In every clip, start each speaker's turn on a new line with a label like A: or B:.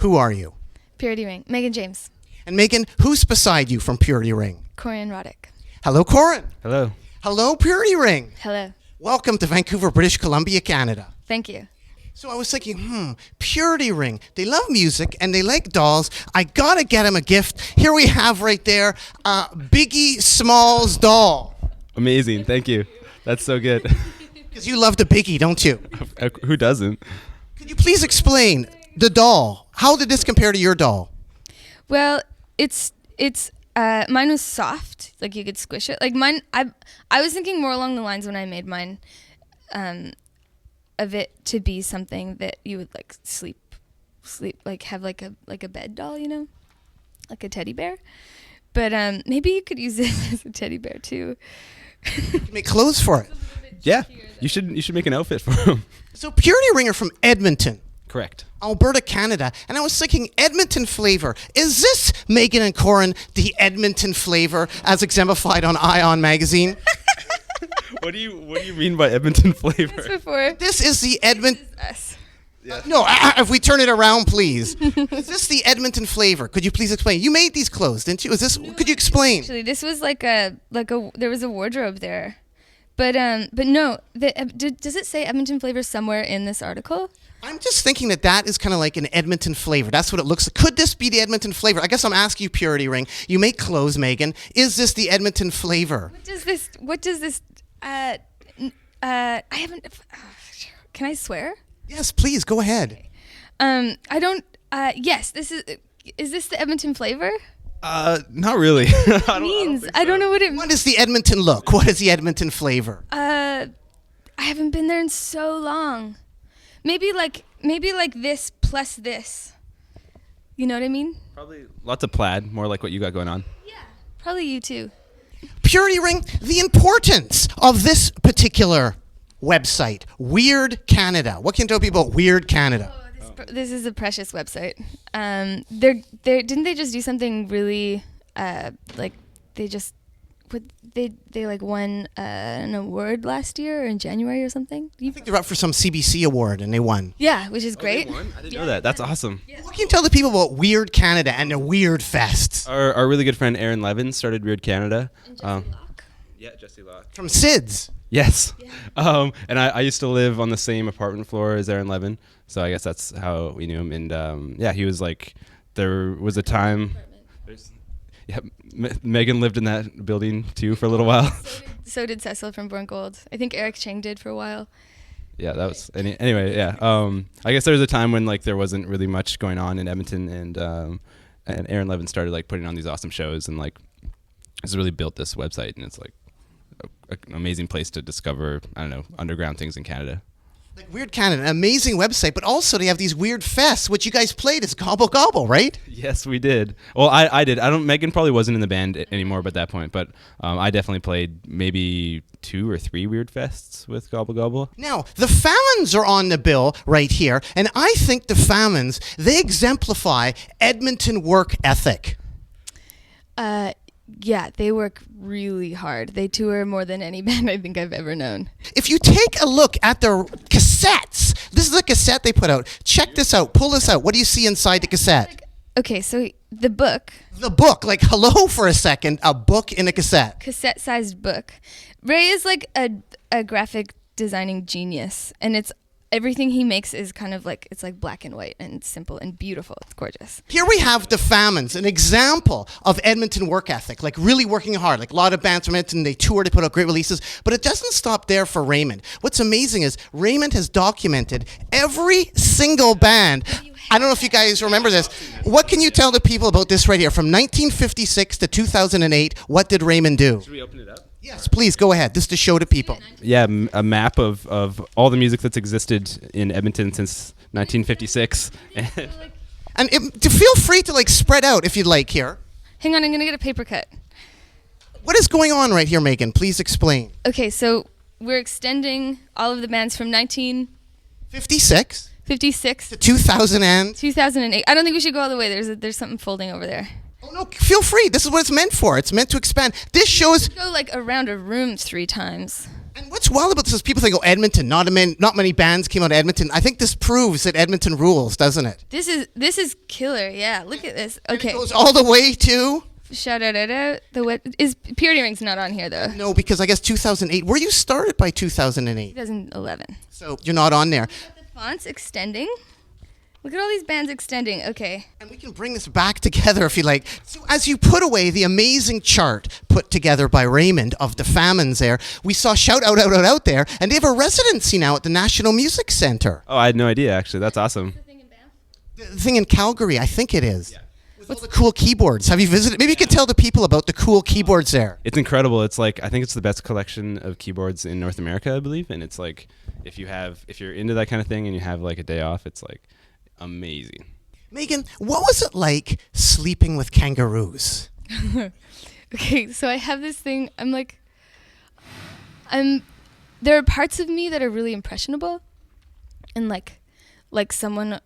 A: Who are you?
B: Purity Ring. Megan James.
A: And Megan, who's beside you from Purity Ring?
B: Corian Roddick.
A: Hello, Corin.
C: Hello.
A: Hello, Purity Ring.
B: Hello.
A: Welcome to Vancouver, British Columbia, Canada.
B: Thank you.
A: So I was thinking, Purity Ring. They love music and they like dolls. I gotta get them a gift. Here we have right there a Biggie Smalls doll.
C: Amazing. Thank you. That's so good.
A: Because you love the Biggie, don't you?
C: Who doesn't?
A: Could you please explain the doll? How did this compare to your doll?
B: Well, it's mine was soft, like you could squish it. Like mine, I was thinking more along the lines when I made mine, of it to be something that you would like sleep, like have like a bed doll, you know, like a teddy bear. But maybe you could use it as a teddy bear too.
A: You can make clothes for it.
C: Yeah. You should make an outfit for him.
A: So Purity Ring are from Edmonton,
C: Correct.
A: Alberta, Canada. And I was thinking Edmonton flavor. Is this, Megan and Corin, the Edmonton flavor as exemplified on Ion magazine?
C: What do you mean by Edmonton flavor?
B: That's before.
A: This is the Edmonton...
B: Us.
A: No, if we turn it around, please. Is this the Edmonton flavor? Could you please explain? You made these clothes, didn't you? Could you explain?
B: Actually, this was like a there was a wardrobe there, but no. Does it say Edmonton flavor somewhere in this article?
A: I'm just thinking that is kind of like an Edmonton flavor. That's what it looks like. Could this be the Edmonton flavor? I guess I'm asking you, Purity Ring. You make clothes, Megan. Is this the Edmonton flavor?
B: What does this? I haven't. Can I swear?
A: Yes, please go ahead.
B: I don't. Yes, this is. Is this the Edmonton flavor?
C: Not really.
B: I don't know what it means.
A: What is the Edmonton look? What is the Edmonton flavor?
B: I haven't been there in so long. Maybe like this plus this. You know what I mean?
C: Probably lots of plaid, more like what you got going on.
B: Yeah. Probably you too.
A: Purity Ring, the importance of this particular website, Weird Canada. What can you tell people about Weird Canada?
B: This is a precious website. Didn't they just do something really like they like won an award last year or in January or something?
A: I think they're up for some CBC award and they won.
B: Yeah, which is great.
C: They won? I didn't know that. That's awesome.
B: Yeah.
A: What can you tell the people about Weird Canada and the Weird Fests?
C: Our really good friend Aaron Levin started Weird Canada.
B: And Jesse Locke.
C: Yeah, Jesse Locke.
A: From SIDS.
C: Yes.
B: Yeah.
C: And I used to live on the same apartment floor as Aaron Levin, so I guess that's how we knew him. And yeah, he was like, there was a time. Yeah, Megan lived in that building too for a little while.
B: So did Cecil from Born Gold. I think Eric Chang did for a while.
C: Yeah, that was anyway. Yeah, I guess there was a time when like there wasn't really much going on in Edmonton, and Aaron Levin started like putting on these awesome shows, and like has really built this website, and it's like an amazing place to discover, I don't know, underground things in Canada.
A: Like Weird Canada, an amazing website, but also they have these weird fests, which you guys played as Gobble Gobble, right?
C: Yes, we did. Well, I did. Megan probably wasn't in the band anymore at that point, but I definitely played maybe 2 or 3 Weird Fests with Gobble Gobble.
A: Now, the Famines are on the bill right here, and I think the Famines, they exemplify Edmonton work ethic.
B: Yeah, they work really hard. They tour more than any band I think I've ever known.
A: If you take a look at their cassettes, this is a cassette they put out. Check this out. Pull this out. What do you see inside the cassette?
B: Okay, so the book.
A: The book. Like, hello for a second. A book in a cassette.
B: Cassette-sized book. Ray is like a graphic designing genius, and everything he makes is kind of like, it's like black and white and simple and beautiful. It's gorgeous.
A: Here we have the Famines, an example of Edmonton work ethic, like really working hard. Like a lot of bands from Edmonton, they tour, they put out great releases, but it doesn't stop there for Raymond. What's amazing is Raymond has documented every single band. I don't know if you guys remember this. What can you tell the people about this right here? From 1956 to 2008, what did Raymond do?
C: Should we open it up?
A: Yes, please, go ahead. This is to show to people.
C: Yeah, a map of all the music that's existed in Edmonton since 1956.
A: And feel free to like spread out if you'd like here.
B: Hang on, I'm going to get a paper cut.
A: What is going on right here, Megan? Please explain.
B: Okay, so we're extending all of the bands from
A: 56 to
B: 2008. I don't think we should go all the way. There's something folding over there.
A: Oh, no, feel free. This is what it's meant for. It's meant to expand. This shows...
B: Go like around a room 3 times.
A: And what's wild about this is people think, oh, Edmonton, not many bands came out of Edmonton. I think this proves that Edmonton rules, doesn't it?
B: This is killer. Yeah, look at this.
A: And it
B: Okay,
A: goes all the way to...
B: shout out. The what is Purity Ring's not on here though.
A: No, because I guess 2008. Were you started by 2008?
B: 2011.
A: So you're not on there.
B: The fonts extending. Look at all these bands extending. Okay.
A: And we can bring this back together if you like. So as you put away the amazing chart put together by Raymond of the Famines there, we saw Shout Out there, and they have a residency now at the National Music Centre.
C: Oh, I had no idea, actually. That's awesome.
A: The thing in Calgary, I think it is. Yeah. With all the cool keyboards. Have you visited? Maybe you could tell the people about the cool keyboards there.
C: It's incredible. It's like, I think it's the best collection of keyboards in North America, I believe. And it's like, if you're into that kind of thing and you have like a day off, it's like amazing.
A: Megan, what was it like sleeping with kangaroos?
B: Okay, so I have this thing. There are parts of me that are really impressionable, and like someone.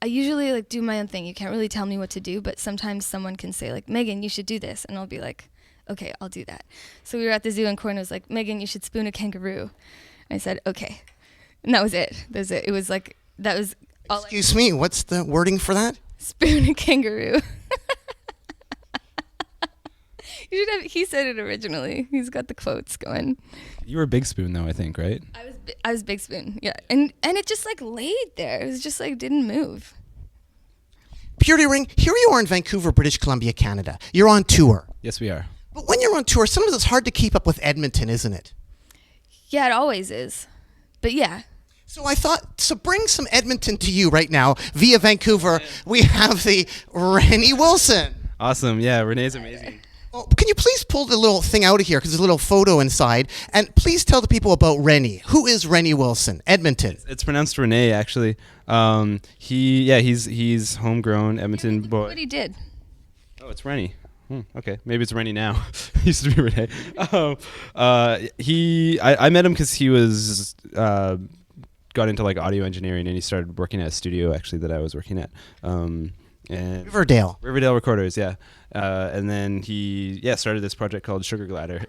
B: I usually like do my own thing. You can't really tell me what to do, but sometimes someone can say like, Megan, you should do this, and I'll be like, okay, I'll do that. So we were at the zoo, and Corin was like, Megan, you should spoon a kangaroo. And I said, okay, and that was it. That was it. It was like that was.
A: Excuse me, what's the wording for that?
B: Spoon a kangaroo. He said it originally. He's got the quotes going.
C: You were Big Spoon, though, I think, right?
B: I was Big Spoon, yeah. And it just like laid there. It was just like didn't move.
A: Purity Ring, here you are in Vancouver, British Columbia, Canada. You're on tour.
C: Yes, we are.
A: But when you're on tour, sometimes it's hard to keep up with Edmonton, isn't it?
B: Yeah, it always is. But yeah.
A: So I thought, so bring some Edmonton to you right now via Vancouver. We have the Rennie Wilson.
C: Awesome. Yeah, Renee's amazing.
A: Well, can you please pull the little thing out of here, because there's a little photo inside, and please tell the people about Rennie. Who is Rennie Wilson? Edmonton.
C: It's pronounced Renee, actually. He's homegrown Edmonton boy.
B: What he did.
C: Oh, it's Rennie. Okay, maybe it's Rennie now. He used to be Renee. I met him because he was got into like audio engineering, and he started working at a studio actually that I was working at. And
A: Riverdale
C: Recorders, yeah. And then he started this project called Sugar Glider.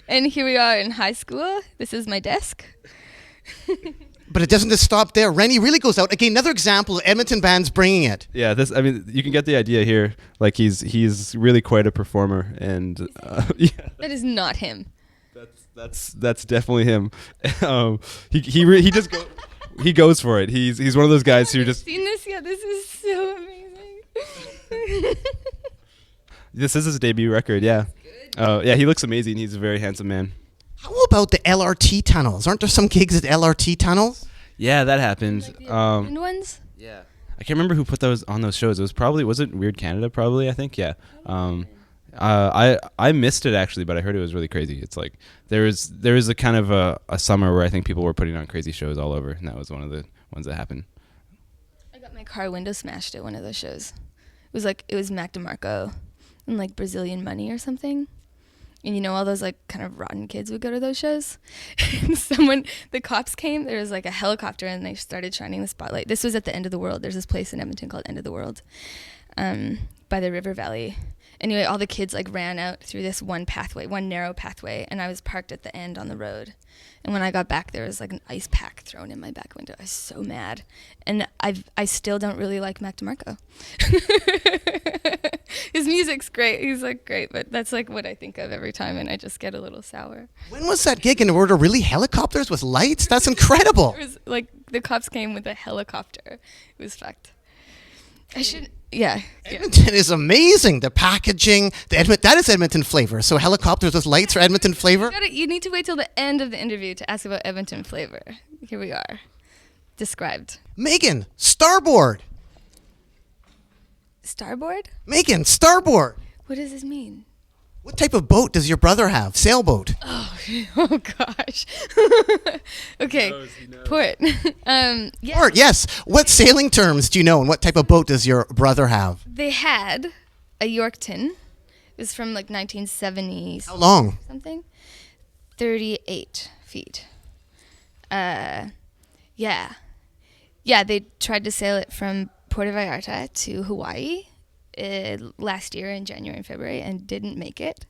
B: And here we are in high school. This is my desk.
A: But it doesn't just stop there. Rennie really goes out. Again, another example of Edmonton bands bringing it.
C: Yeah, you can get the idea here. Like he's really quite a performer, and yeah.
B: That is not him.
C: That's definitely him. He just he goes for it. He's one of those guys who just.
B: Seen this? Yeah, this is so amazing.
C: This is his debut record. Yeah. Yeah, he looks amazing. He's a very handsome man.
A: How about the LRT tunnels? Aren't there some gigs at LRT tunnels?
C: Yeah, that happened.
B: Like the abandoned ones?
C: Yeah. I can't remember who put those on those shows. Was it Weird Canada probably, I think? Yeah. I missed it actually, but I heard it was really crazy. It's like there was a kind of a summer where I think people were putting on crazy shows all over, and that was one of the ones that happened.
B: I got my car window smashed at one of those shows. It was Mac DeMarco and like Brazilian Money or something. And you know, all those like kind of rotten kids would go to those shows. And the cops came, there was like a helicopter, and they started shining the spotlight. This was at the End of the World. There's this place in Edmonton called End of the World, by the river valley. Anyway, all the kids like ran out through this one narrow pathway, and I was parked at the end on the road. And when I got back, there was like an ice pack thrown in my back window. I was so mad. And I still don't really like Mac DeMarco. His music's great. He's like great, but that's like what I think of every time, and I just get a little sour.
A: When was that gig? And were there really helicopters with lights? That's incredible.
B: It was like the cops came with a helicopter. It was fucked. Yeah.
A: Edmonton is amazing. The packaging, that is Edmonton flavor. So helicopters with lights are Edmonton flavor?
B: You need to wait till the end of the interview to ask about Edmonton flavor. Here we are. Described.
A: Megan, Starboard.
B: Starboard?
A: Megan, Starboard.
B: What does this mean?
A: What type of boat does your brother have? Sailboat.
B: Oh gosh. Okay.
C: He knows.
B: Port. Yeah.
A: Port, yes. What sailing terms do you know, and what type of boat does your brother have?
B: They had a Yorkton. It was from like 1970.
A: How long?
B: Something. 38 feet. Yeah. Yeah, they tried to sail it from Puerto Vallarta to Hawaii last year in January and February and didn't make it.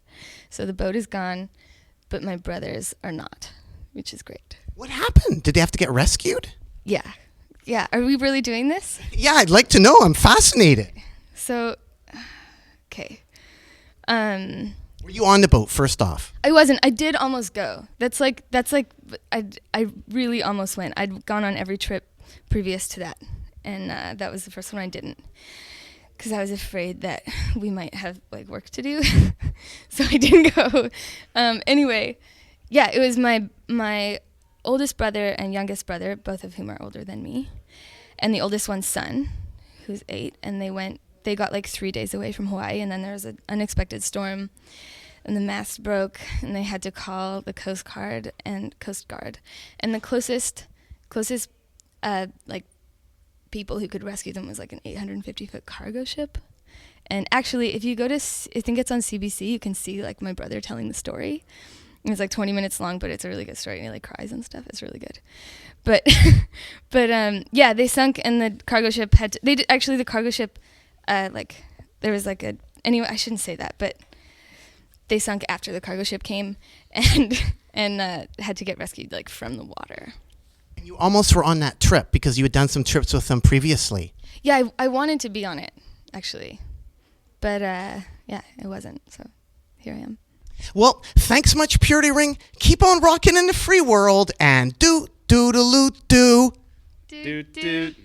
B: So the boat is gone. but my brothers are not, which is great.
A: What happened? Did they have to get rescued?
B: Yeah. Yeah. Are we really doing this?
A: Yeah, I'd like to know. I'm fascinated.
B: So, okay.
A: Were you on the boat first off?
B: I wasn't. I did almost go. That's like I really almost went. I'd gone on every trip previous to that, and that was the first one I didn't, because I was afraid that we might have like work to do, so I didn't go. Anyway, yeah, it was my oldest brother and youngest brother, both of whom are older than me, and the oldest one's son, who's 8, and they got like 3 days away from Hawaii, and then there was an unexpected storm, and the mast broke, and they had to call the Coast Guard, and the closest like people who could rescue them was like an 850-foot cargo ship. And actually, if you go to, I think it's on CBC, you can see like my brother telling the story. And it's like 20 minutes long, but it's a really good story, and he like cries and stuff. It's really good. But yeah, they sunk, and the cargo ship the cargo ship, like there was like anyway, I shouldn't say that, but they sunk after the cargo ship came, and had to get rescued like from the water.
A: And you almost were on that trip because you had done some trips with them previously.
B: Yeah, I wanted to be on it, actually. But yeah, it wasn't, so here I am.
A: Well, thanks much, Purity Ring. Keep on rocking in the free world, and do.
C: Doot, doot.